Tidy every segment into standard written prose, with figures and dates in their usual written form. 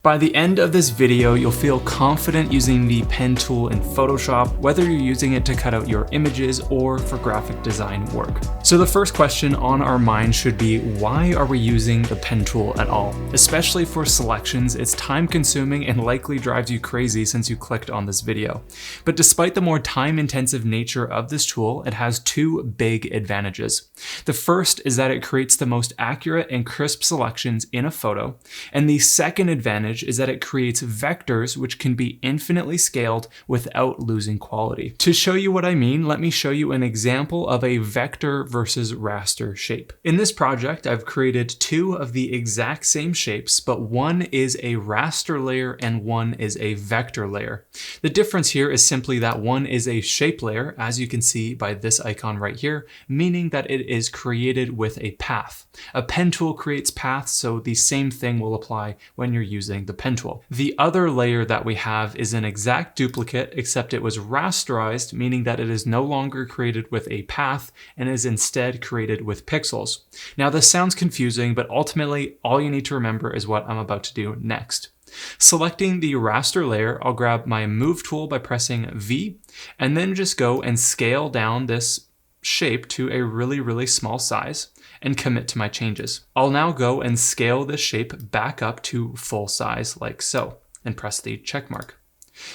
By the end of this video, you'll feel confident using the pen tool in Photoshop, whether you're using it to cut out your images or for graphic design work. So the first question on our mind should be, why are we using the pen tool at all? Especially for selections, it's time consuming and likely drives you crazy since you clicked on this video. But despite the more time intensive nature of this tool, it has two big advantages. The first is that it creates the most accurate and crisp selections in a photo, and the second advantage is that it creates vectors which can be infinitely scaled without losing quality. To show you what I mean, let me show you an example of a vector versus raster shape. In this project, I've created two of the exact same shapes, but one is a raster layer and one is a vector layer. The difference here is simply that one is a shape layer, as you can see by this icon right here, meaning that it is created with a path. A pen tool creates paths, so the same thing will apply when you're using the pen tool. The other layer that we have is an exact duplicate, except it was rasterized, meaning that it is no longer created with a path and is instead created with pixels. Now this sounds confusing, but ultimately all you need to remember is what I'm about to do next. Selecting the raster layer, I'll grab my move tool by pressing V, and then just go and scale down this shape to a really small size and commit to my changes. I'll now go and scale this shape back up to full size like so and press the check mark.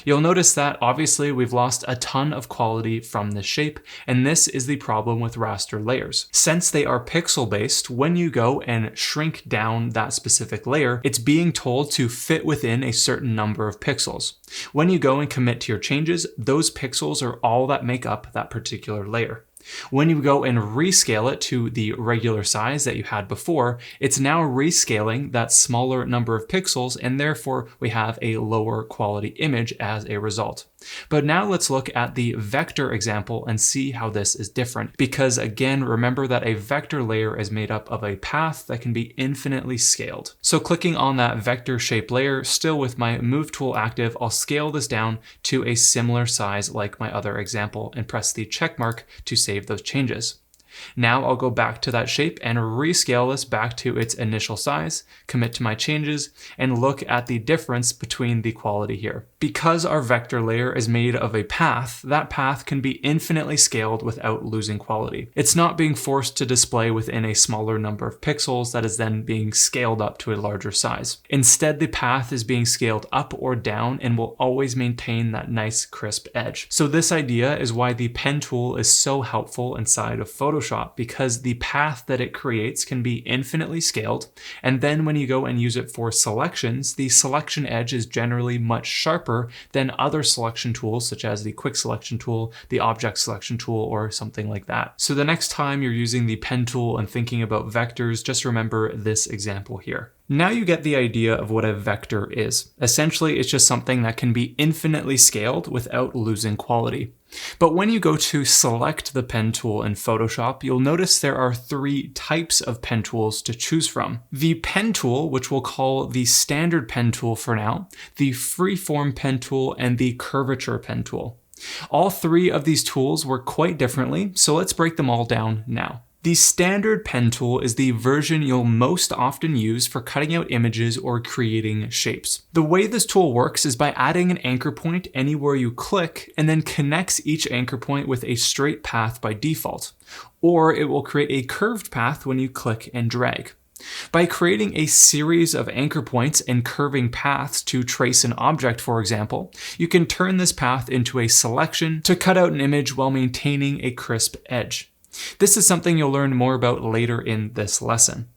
You'll notice that obviously we've lost a ton of quality from this shape, and this is the problem with raster layers. Since they are pixel based, when you go and shrink down that specific layer, it's being told to fit within a certain number of pixels. When you go and commit to your changes, those pixels are all that make up that particular layer. When you go and rescale it to the regular size that you had before, it's now rescaling that smaller number of pixels, and therefore we have a lower quality image as a result. But now let's look at the vector example and see how this is different. Because again, remember that a vector layer is made up of a path that can be infinitely scaled. So clicking on that vector shape layer, still with my move tool active, I'll scale this down to a similar size like my other example and press the check mark to save those changes. Now I'll go back to that shape and rescale this back to its initial size, commit to my changes, and look at the difference between the quality here. Because our vector layer is made of a path, that path can be infinitely scaled without losing quality. It's not being forced to display within a smaller number of pixels that is then being scaled up to a larger size. Instead, the path is being scaled up or down and will always maintain that nice crisp edge. So this idea is why the pen tool is so helpful inside of Photoshop, because the path that it creates can be infinitely scaled, and then when you go and use it for selections, the selection edge is generally much sharper than other selection tools such as the quick selection tool, the object selection tool, or something like that. So the next time you're using the pen tool and thinking about vectors, just remember this example here. Now you get the idea of what a vector is. Essentially, it's just something that can be infinitely scaled without losing quality. But when you go to select the pen tool in Photoshop, you'll notice there are three types of pen tools to choose from. The pen tool, which we'll call the standard pen tool for now, the freeform pen tool, and the curvature pen tool. All three of these tools work quite differently, so let's break them all down now. The standard pen tool is the version you'll most often use for cutting out images or creating shapes. The way this tool works is by adding an anchor point anywhere you click, and then connects each anchor point with a straight path by default. Or it will create a curved path when you click and drag. By creating a series of anchor points and curving paths to trace an object, for example, you can turn this path into a selection to cut out an image while maintaining a crisp edge. This is something you'll learn more about later in this lesson.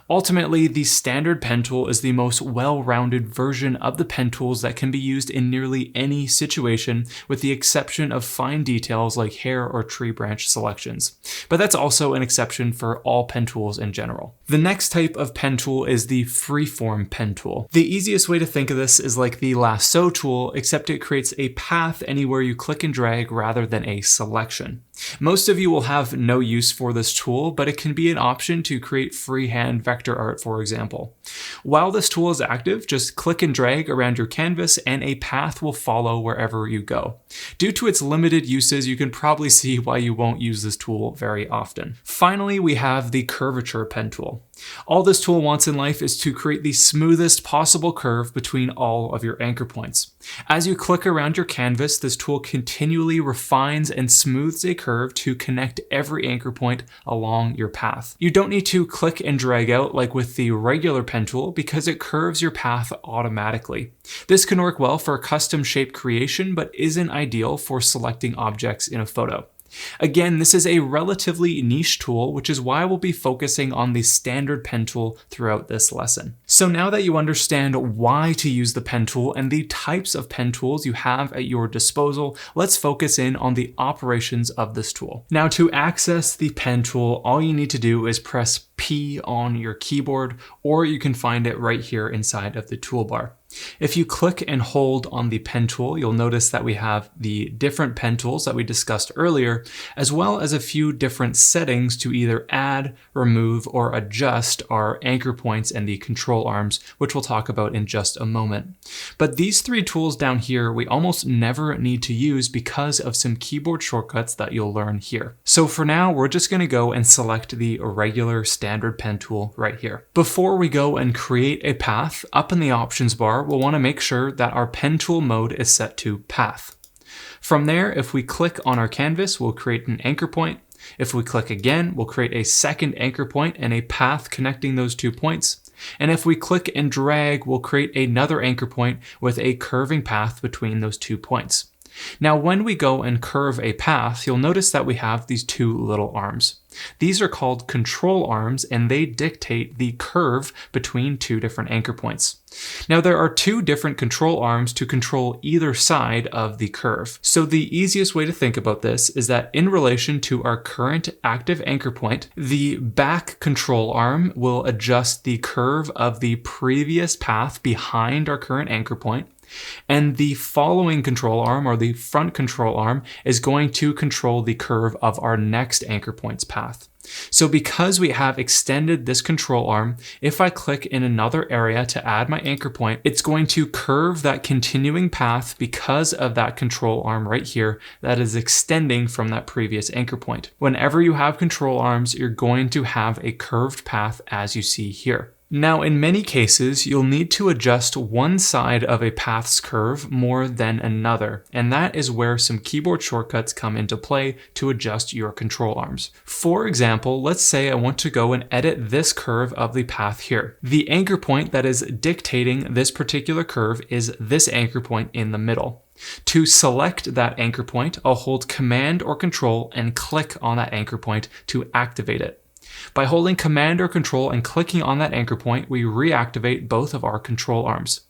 Ultimately, the standard pen tool is the most well-rounded version of the pen tools that can be used in nearly any situation, with the exception of fine details like hair or tree branch selections. But that's also an exception for all pen tools in general. The next type of pen tool is the freeform pen tool. The easiest way to think of this is like the lasso tool, except it creates a path anywhere you click and drag rather than a selection. Most of you will have no use for this tool, but it can be an option to create freehand vector art, for example. While this tool is active, just click and drag around your canvas and a path will follow wherever you go. Due to its limited uses, you can probably see why you won't use this tool very often. Finally, we have the curvature pen tool. All this tool wants in life is to create the smoothest possible curve between all of your anchor points. As you click around your canvas, this tool continually refines and smooths a curve to connect every anchor point along your path. You don't need to click and drag out like with the regular pen tool because it curves your path automatically. This can work well for custom shape creation, but isn't ideal for selecting objects in a photo. Again, this is a relatively niche tool, which is why we'll be focusing on the standard pen tool throughout this lesson. So now that you understand why to use the pen tool and the types of pen tools you have at your disposal, let's focus in on the operations of this tool. Now, to access the pen tool, all you need to do is press P on your keyboard, or you can find it right here inside of the toolbar. If you click and hold on the pen tool, you'll notice that we have the different pen tools that we discussed earlier, as well as a few different settings to either add, remove, or adjust our anchor points and the control arms, which we'll talk about in just a moment. But these three tools down here, we almost never need to use because of some keyboard shortcuts that you'll learn here. So for now, we're just going to go and select the regular standard pen tool right here. Before we go and create a path, up in the options bar, we'll want to make sure that our pen tool mode is set to path. From there, if we click on our canvas, we'll create an anchor point. If we click again, we'll create a second anchor point and a path connecting those 2 points. And if we click and drag, we'll create another anchor point with a curving path between those 2 points. Now, when we go and curve a path, you'll notice that we have these 2 little arms. These are called control arms, and they dictate the curve between 2 different anchor points. Now, there are 2 different control arms to control either side of the curve. So the easiest way to think about this is that in relation to our current active anchor point, the back control arm will adjust the curve of the previous path behind our current anchor point. And the following control arm, or the front control arm, is going to control the curve of our next anchor point's path. So because we have extended this control arm, if I click in another area to add my anchor point, it's going to curve that continuing path because of that control arm right here that is extending from that previous anchor point. Whenever you have control arms, you're going to have a curved path as you see here. Now, in many cases, you'll need to adjust one side of a path's curve more than another, and that is where some keyboard shortcuts come into play to adjust your control arms. For example, let's say I want to go and edit this curve of the path here. The anchor point that is dictating this particular curve is this anchor point in the middle. To select that anchor point, I'll hold Command or Control and click on that anchor point to activate it. By holding Command or Control and clicking on that anchor point, we reactivate both of our control arms.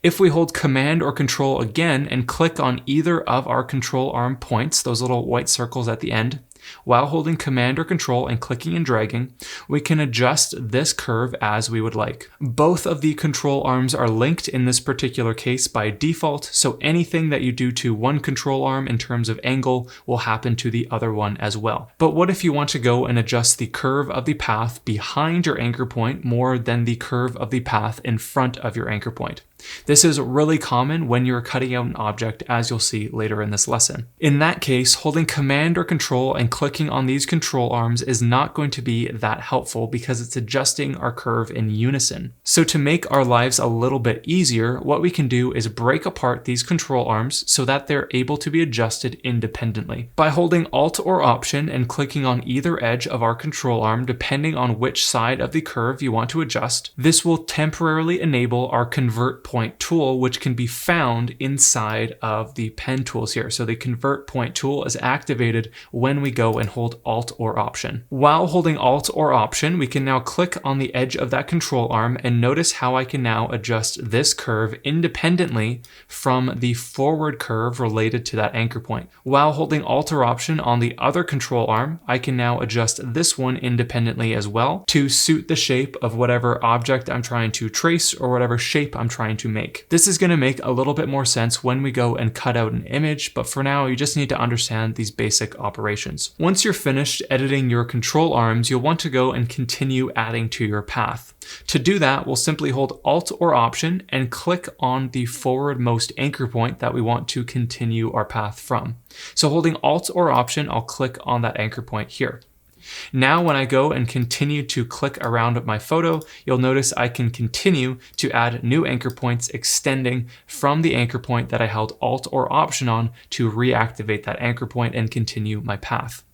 If we hold Command or Control again and click on either of our control arm points, those little white circles at the end, while holding Command or Control and clicking and dragging, we can adjust this curve as we would like. Both of the control arms are linked in this particular case by default, so anything that you do to one control arm in terms of angle will happen to the other one as well. But what if you want to go and adjust the curve of the path behind your anchor point more than the curve of the path in front of your anchor point? This is really common when you're cutting out an object, as you'll see later in this lesson. In that case, holding Command or Control and clicking on these control arms is not going to be that helpful because it's adjusting our curve in unison. So to make our lives a little bit easier, what we can do is break apart these control arms so that they're able to be adjusted independently. By holding Alt or Option and clicking on either edge of our control arm, depending on which side of the curve you want to adjust, this will temporarily enable our Convert Point tool, which can be found inside of the pen tools here. So the Convert Point tool is activated when we go and hold Alt or Option. While holding Alt or Option, we can now click on the edge of that control arm and notice how I can now adjust this curve independently from the forward curve related to that anchor point. While holding Alt or Option on the other control arm, I can now adjust this one independently as well to suit the shape of whatever object I'm trying to trace or whatever shape I'm trying to make. This is going to make a little bit more sense when we go and cut out an image, but for now you just need to understand these basic operations. Once you're finished editing your control arms, you'll want to go and continue adding to your path. To do that, we'll simply hold Alt or Option and click on the forwardmost anchor point that we want to continue our path from. So holding Alt or Option, I'll click on that anchor point here. Now when I go and continue to click around my photo, you'll notice I can continue to add new anchor points extending from the anchor point that I held Alt or Option on to reactivate that anchor point and continue my path.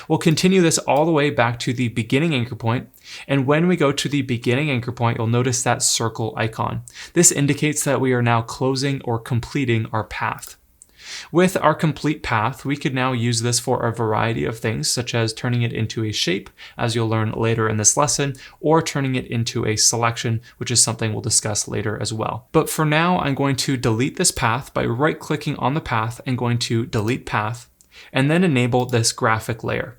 We'll continue this all the way back to the beginning anchor point, and when we go to the beginning anchor point, you'll notice that circle icon. This indicates that we are now closing or completing our path. With our complete path, we could now use this for a variety of things, such as turning it into a shape, as you'll learn later in this lesson, or turning it into a selection, which is something we'll discuss later as well. But for now, I'm going to delete this path by right-clicking on the path and going to Delete Path, and then enable this graphic layer.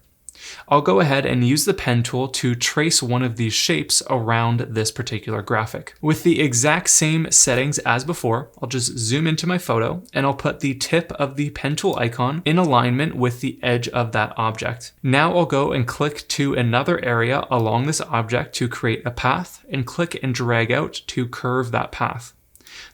I'll go ahead and use the pen tool to trace one of these shapes around this particular graphic. With the exact same settings as before, I'll just zoom into my photo and I'll put the tip of the pen tool icon in alignment with the edge of that object. Now I'll go and click to another area along this object to create a path and click and drag out to curve that path.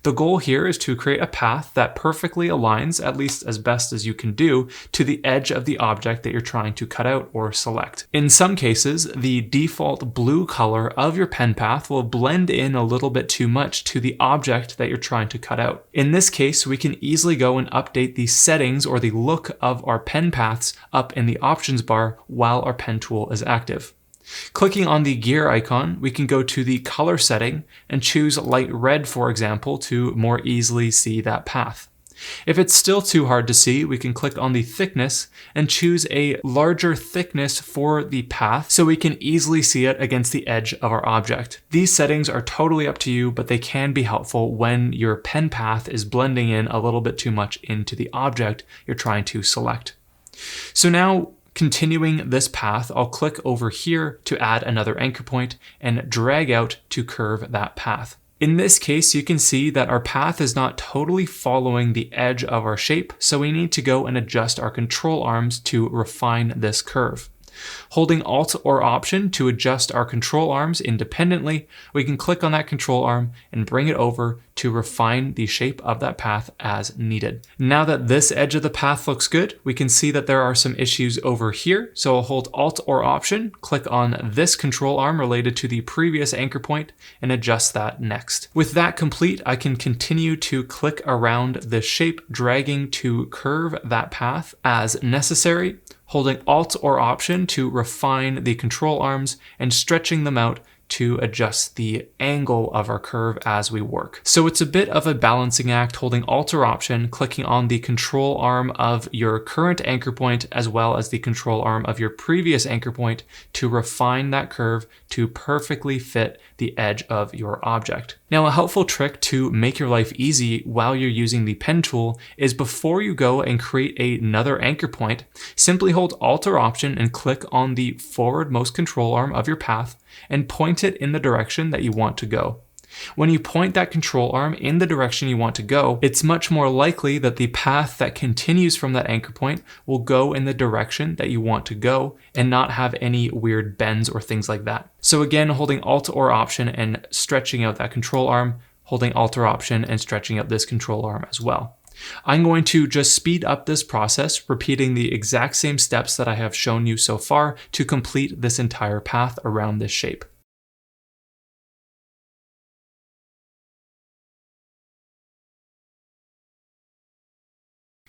The goal here is to create a path that perfectly aligns, at least as best as you can do, to the edge of the object that you're trying to cut out or select. In some cases, the default blue color of your pen path will blend in a little bit too much to the object that you're trying to cut out. In this case, we can easily go and update the settings or the look of our pen paths up in the options bar while our pen tool is active. Clicking on the gear icon, we can go to the color setting and choose light red, for example, to more easily see that path. If it's still too hard to see, we can click on the thickness and choose a larger thickness for the path so we can easily see it against the edge of our object. These settings are totally up to you, but they can be helpful when your pen path is blending in a little bit too much into the object you're trying to select. So now, continuing this path, I'll click over here to add another anchor point and drag out to curve that path. In this case, you can see that our path is not totally following the edge of our shape, so we need to go and adjust our control arms to refine this curve. Holding Alt or Option to adjust our control arms independently, we can click on that control arm and bring it over to refine the shape of that path as needed. Now that this edge of the path looks good, we can see that there are some issues over here. So I'll hold Alt or Option, click on this control arm related to the previous anchor point, and adjust that next. With that complete, I can continue to click around the shape, dragging to curve that path as necessary, holding Alt or Option to refine the control arms and stretching them out to adjust the angle of our curve as we work. So it's a bit of a balancing act, holding Alt or Option, clicking on the control arm of your current anchor point as well as the control arm of your previous anchor point to refine that curve to perfectly fit the edge of your object. Now, a helpful trick to make your life easy while you're using the pen tool is before you go and create another anchor point, simply hold Alt or Option and click on the forwardmost control arm of your path and point it in the direction that you want to go. When you point that control arm in the direction you want to go, it's much more likely that the path that continues from that anchor point will go in the direction that you want to go and not have any weird bends or things like that. So again, holding Alt or Option and stretching out that control arm, holding Alt or Option and stretching out this control arm as well. I'm going to just speed up this process, repeating the exact same steps that I have shown you so far to complete this entire path around this shape.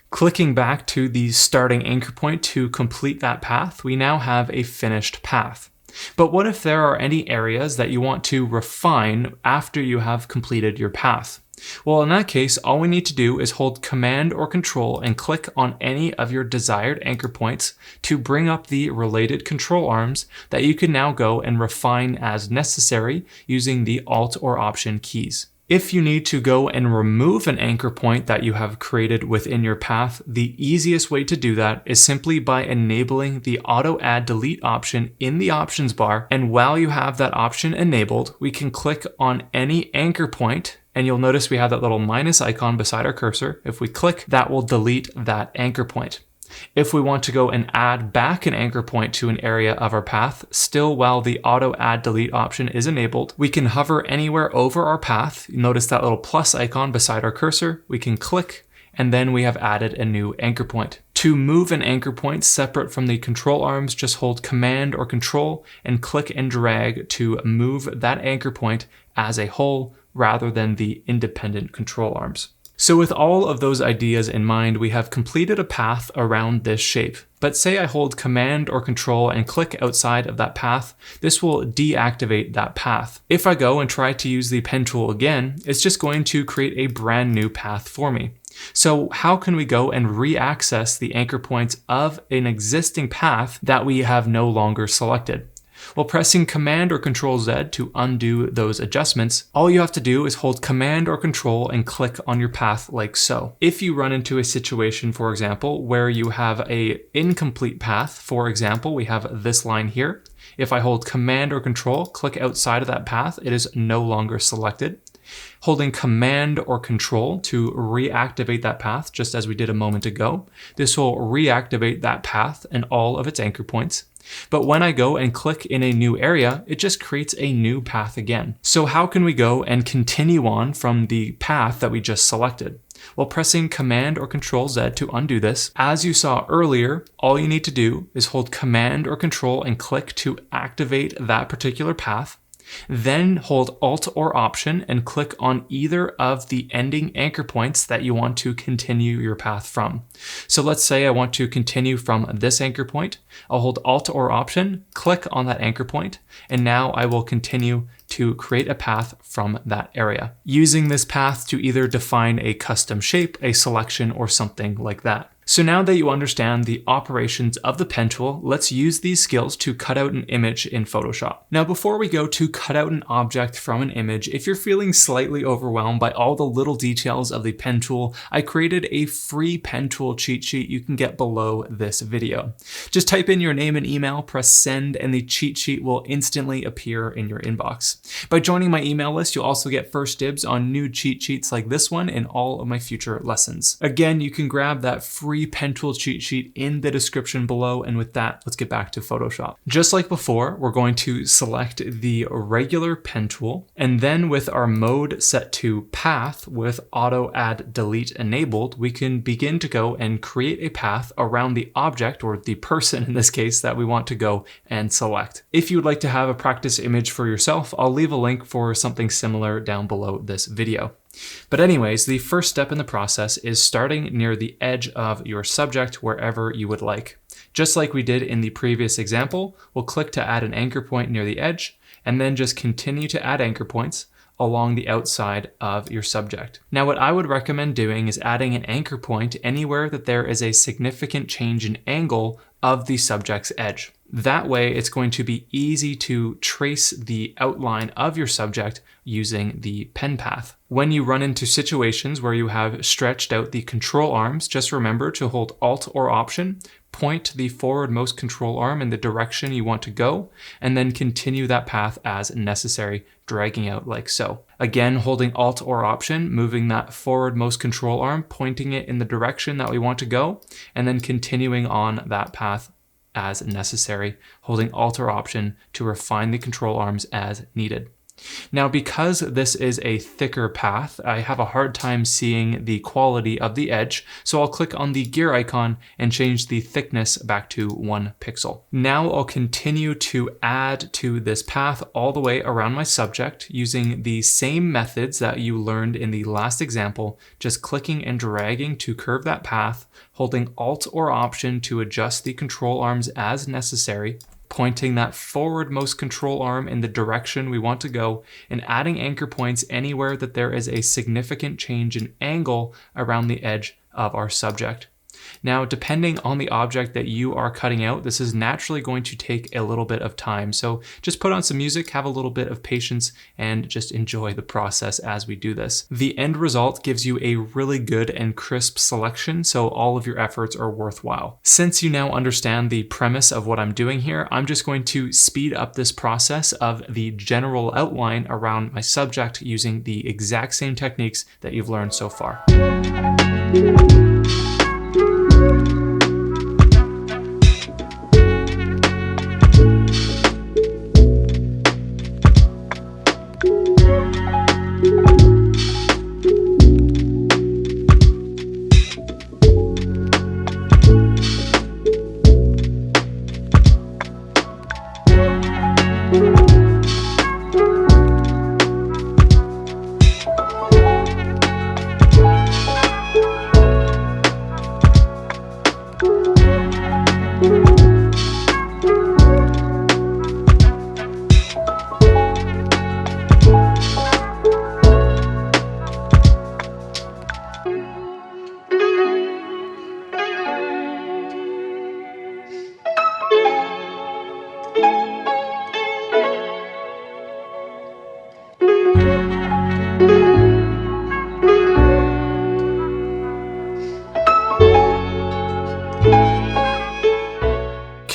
Clicking back to the starting anchor point to complete that path, we now have a finished path. But what if there are any areas that you want to refine after you have completed your path? Well, in that case, all we need to do is hold Command or Control and click on any of your desired anchor points to bring up the related control arms that you can now go and refine as necessary using the Alt or Option keys. If you need to go and remove an anchor point that you have created within your path, the easiest way to do that is simply by enabling the Auto Add Delete option in the options bar. And while you have that option enabled, we can click on any anchor point, and you'll notice we have that little minus icon beside our cursor. If we click, that will delete that anchor point. If we want to go and add back an anchor point to an area of our path, still while the Auto Add Delete option is enabled, we can hover anywhere over our path. Notice that little plus icon beside our cursor. We can click, and then we have added a new anchor point. To move an anchor point separate from the control arms, just hold Command or Control and click and drag to move that anchor point as a whole rather than the independent control arms. So with all of those ideas in mind, we have completed a path around this shape. But say I hold Command or Control and click outside of that path, this will deactivate that path. If I go and try to use the pen tool again, it's just going to create a brand new path for me. So how can we go and re-access the anchor points of an existing path that we have no longer selected? Well, pressing Command or Control Z to undo those adjustments, all you have to do is hold Command or Control and click on your path like so. If you run into a situation, for example, where you have an incomplete path, for example, we have this line here. If I hold Command or Control, click outside of that path, it is no longer selected. Holding Command or Control to reactivate that path, just as we did a moment ago, this will reactivate that path and all of its anchor points. But when I go and click in a new area, it just creates a new path again. So how can we go and continue on from the path that we just selected? Well, pressing Command or Control Z to undo this. As you saw earlier, all you need to do is hold Command or Control and click to activate that particular path. Then hold Alt or Option and click on either of the ending anchor points that you want to continue your path from. So let's say I want to continue from this anchor point. I'll hold Alt or Option, click on that anchor point, and now I will continue to create a path from that area, using this path to either define a custom shape, a selection, or something like that. So now that you understand the operations of the pen tool, let's use these skills to cut out an image in Photoshop. Now, before we go to cut out an object from an image, if you're feeling slightly overwhelmed by all the little details of the pen tool, I created a free pen tool cheat sheet you can get below this video. Just type in your name and email, press send, and the cheat sheet will instantly appear in your inbox. By joining my email list, you'll also get first dibs on new cheat sheets like this one in all of my future lessons. Again, you can grab that free pen tool cheat sheet in the description below, and with that, let's get back to Photoshop. Just like before, we're going to select the regular pen tool, and then with our mode set to path with auto add delete enabled, we can begin to go and create a path around the object, or the person in this case, that we want to go and select. If you would like to have a practice image for yourself, I'll leave a link for something similar down below this video. But anyways, the first step in the process is starting near the edge of your subject wherever you would like. Just like we did in the previous example, we'll click to add an anchor point near the edge, and then just continue to add anchor points along the outside of your subject. Now, what I would recommend doing is adding an anchor point anywhere that there is a significant change in angle of the subject's edge. That way, it's going to be easy to trace the outline of your subject using the pen path. When you run into situations where you have stretched out the control arms, just remember to hold Alt or Option, point the forwardmost control arm in the direction you want to go, and then continue that path as necessary, dragging out like so. Again, holding Alt or Option, moving that forwardmost control arm, pointing it in the direction that we want to go, and then continuing on that path as necessary, holding Alt or Option to refine the control arms as needed. Now, because this is a thicker path, I have a hard time seeing the quality of the edge, so I'll click on the gear icon and change the thickness back to 1 pixel. Now I'll continue to add to this path all the way around my subject using the same methods that you learned in the last example, just clicking and dragging to curve that path, holding Alt or Option to adjust the control arms as necessary, pointing that forwardmost control arm in the direction we want to go, and adding anchor points anywhere that there is a significant change in angle around the edge of our subject. Now, depending on the object that you are cutting out, this is naturally going to take a little bit of time. So just put on some music, have a little bit of patience, and just enjoy the process as we do this. The end result gives you a really good and crisp selection, so all of your efforts are worthwhile. Since you now understand the premise of what I'm doing here, I'm just going to speed up this process of the general outline around my subject using the exact same techniques that you've learned so far.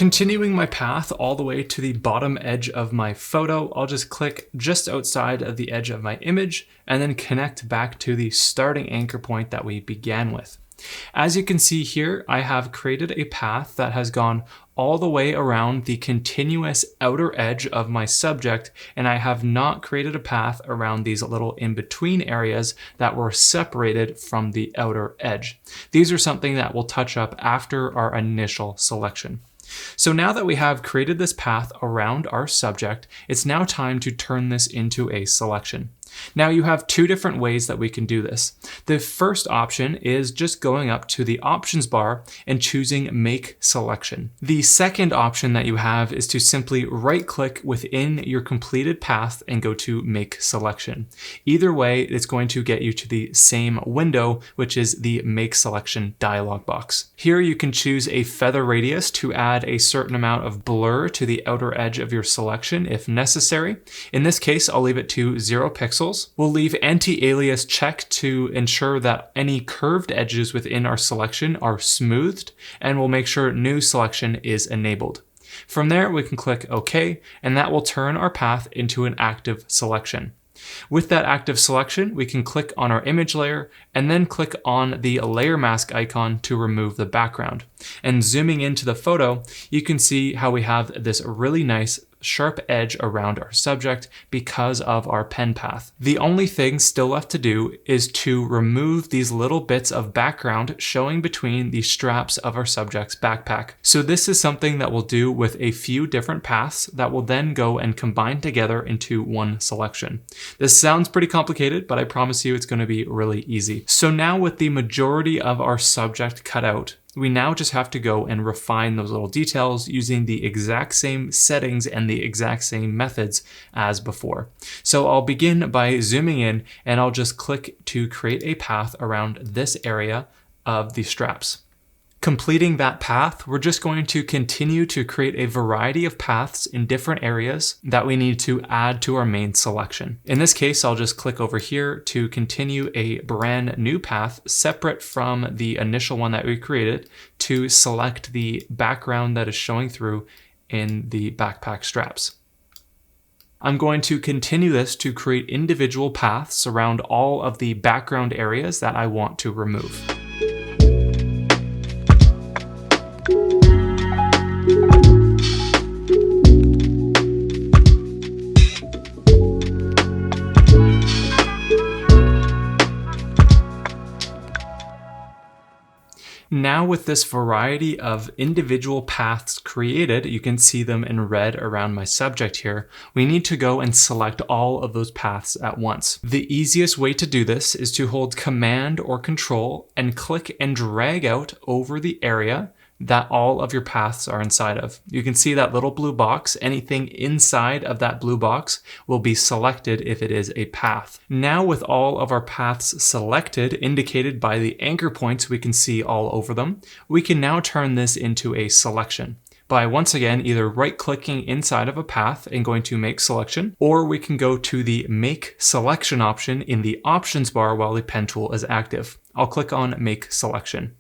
Continuing my path all the way to the bottom edge of my photo, I'll just click just outside of the edge of my image and then connect back to the starting anchor point that we began with. As you can see here, I have created a path that has gone all the way around the continuous outer edge of my subject, and I have not created a path around these little in-between areas that were separated from the outer edge. These are something that we'll touch up after our initial selection. So now that we have created this path around our subject, it's now time to turn this into a selection. Now you have two different ways that we can do this. The first option is just going up to the options bar and choosing Make Selection. The second option that you have is to simply right-click within your completed path and go to Make Selection. Either way, it's going to get you to the same window, which is the Make Selection dialog box. Here you can choose a feather radius to add a certain amount of blur to the outer edge of your selection if necessary. In this case, I'll leave it to 0 pixels. We'll leave anti-alias checked to ensure that any curved edges within our selection are smoothed, and we'll make sure new selection is enabled. From there, we can click OK, and that will turn our path into an active selection. With that active selection, we can click on our image layer and then click on the layer mask icon to remove the background. And zooming into the photo, you can see how we have this really nice sharp edge around our subject because of our pen path. The only thing still left to do is to remove these little bits of background showing between the straps of our subject's backpack. So this is something that we'll do with a few different paths that will then go and combine together into one selection. This sounds pretty complicated, but I promise you it's going to be really easy. So now with the majority of our subject cut out, we now just have to go and refine those little details using the exact same settings and the exact same methods as before. So I'll begin by zooming in and I'll just click to create a path around this area of the straps. Completing that path, we're just going to continue to create a variety of paths in different areas that we need to add to our main selection. In this case, I'll just click over here to continue a brand new path separate from the initial one that we created to select the background that is showing through in the backpack straps. I'm going to continue this to create individual paths around all of the background areas that I want to remove. Now with this variety of individual paths created, you can see them in red around my subject here, we need to go and select all of those paths at once. The easiest way to do this is to hold Command or Control and click and drag out over the area that all of your paths are inside of. You can see that little blue box. Anything inside of that blue box will be selected if it is a path. Now with all of our paths selected, indicated by the anchor points we can see all over them, we can now turn this into a selection by once again either right-clicking inside of a path and going to Make Selection, or we can go to the Make Selection option in the options bar while the pen tool is active. I'll click on Make Selection.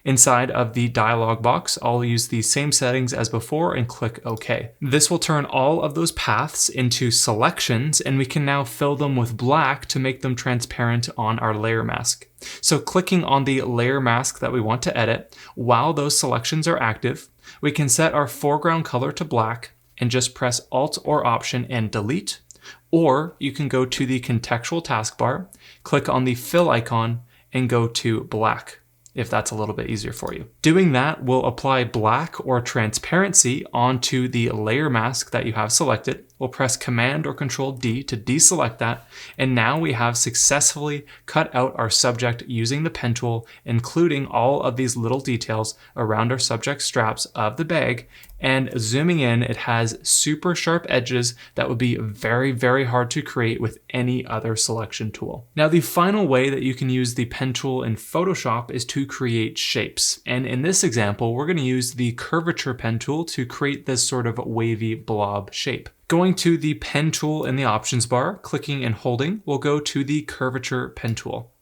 Inside of the dialog box, I'll use the same settings as before and click OK. This will turn all of those paths into selections, and we can now fill them with black to make them transparent on our layer mask. So clicking on the layer mask that we want to edit, while those selections are active, we can set our foreground color to black and just press Alt or Option and delete. Or you can go to the contextual taskbar, click on the fill icon, and go to black, if that's a little bit easier for you. Doing that will apply black or transparency onto the layer mask that you have selected. We'll press Command or Control D to deselect that, and now we have successfully cut out our subject using the pen tool, including all of these little details around our subject straps of the bag. And zooming in, it has super sharp edges that would be very, very hard to create with any other selection tool. Now, the final way that you can use the pen tool in Photoshop is to create shapes. And in this example, we're going to use the curvature pen tool to create this sort of wavy blob shape. Going to the pen tool in the options bar, clicking and holding, we'll go to the curvature pen tool.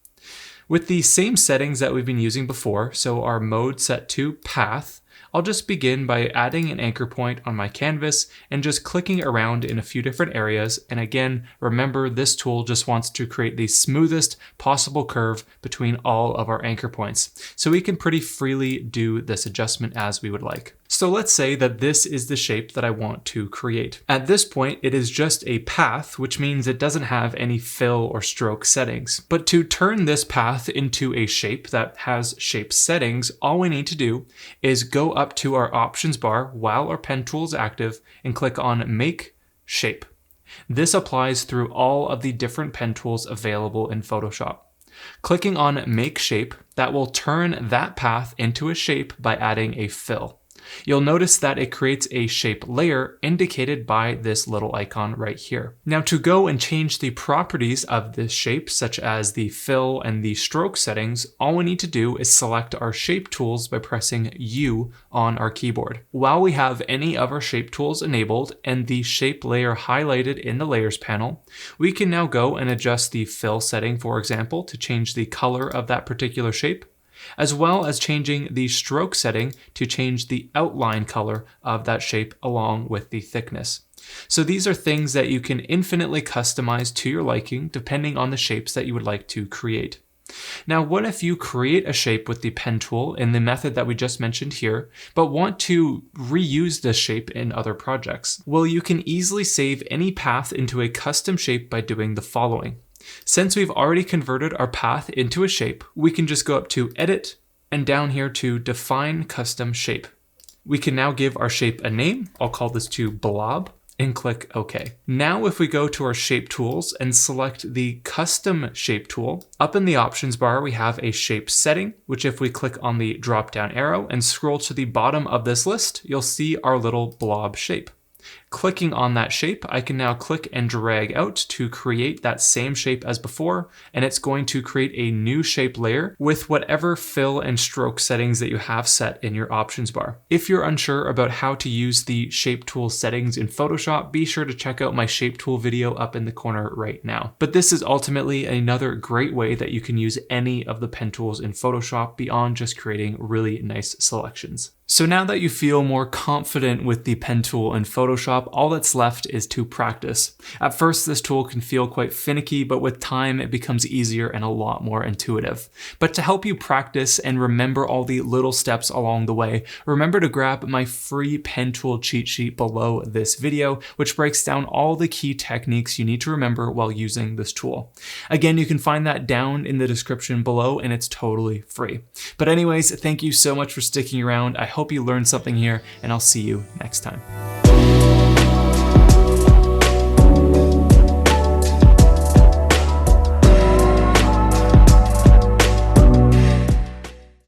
With the same settings that we've been using before, so our mode set to path, I'll just begin by adding an anchor point on my canvas and just clicking around in a few different areas. And again, remember this tool just wants to create the smoothest possible curve between all of our anchor points. So we can pretty freely do this adjustment as we would like. So let's say that this is the shape that I want to create. At this point, it is just a path, which means it doesn't have any fill or stroke settings. But to turn this path into a shape that has shape settings, all we need to do is go up to our options bar while our pen tool is active and click on Make Shape. This applies through all of the different pen tools available in Photoshop. Clicking on Make Shape, that will turn that path into a shape by adding a fill. You'll notice that it creates a shape layer indicated by this little icon right here. Now to go and change the properties of this shape, such as the fill and the stroke settings, all we need to do is select our shape tools by pressing U on our keyboard. While we have any of our shape tools enabled and the shape layer highlighted in the layers panel, we can now go and adjust the fill setting, for example, to change the color of that particular shape, as well as changing the stroke setting to change the outline color of that shape along with the thickness. So these are things that you can infinitely customize to your liking depending on the shapes that you would like to create. Now, what if you create a shape with the pen tool in the method that we just mentioned here, but want to reuse this shape in other projects? Well, you can easily save any path into a custom shape by doing the following. Since we've already converted our path into a shape, we can just go up to Edit and down here to Define Custom Shape. We can now give our shape a name. I'll call this to Blob and click OK. Now if we go to our shape tools and select the Custom Shape tool, up in the options bar we have a shape setting, which if we click on the drop down arrow and scroll to the bottom of this list, you'll see our little blob shape. Clicking on that shape, I can now click and drag out to create that same shape as before, and it's going to create a new shape layer with whatever fill and stroke settings that you have set in your options bar. If you're unsure about how to use the shape tool settings in Photoshop, be sure to check out my shape tool video up in the corner right now. But this is ultimately another great way that you can use any of the pen tools in Photoshop beyond just creating really nice selections. So now that you feel more confident with the pen tool in Photoshop, all that's left is to practice. At first, this tool can feel quite finicky, but with time, it becomes easier and a lot more intuitive. But to help you practice and remember all the little steps along the way, remember to grab my free pen tool cheat sheet below this video, which breaks down all the key techniques you need to remember while using this tool. Again, you can find that down in the description below, and it's totally free. But anyways, thank you so much for sticking around. I hope you learned something here, and I'll see you next time.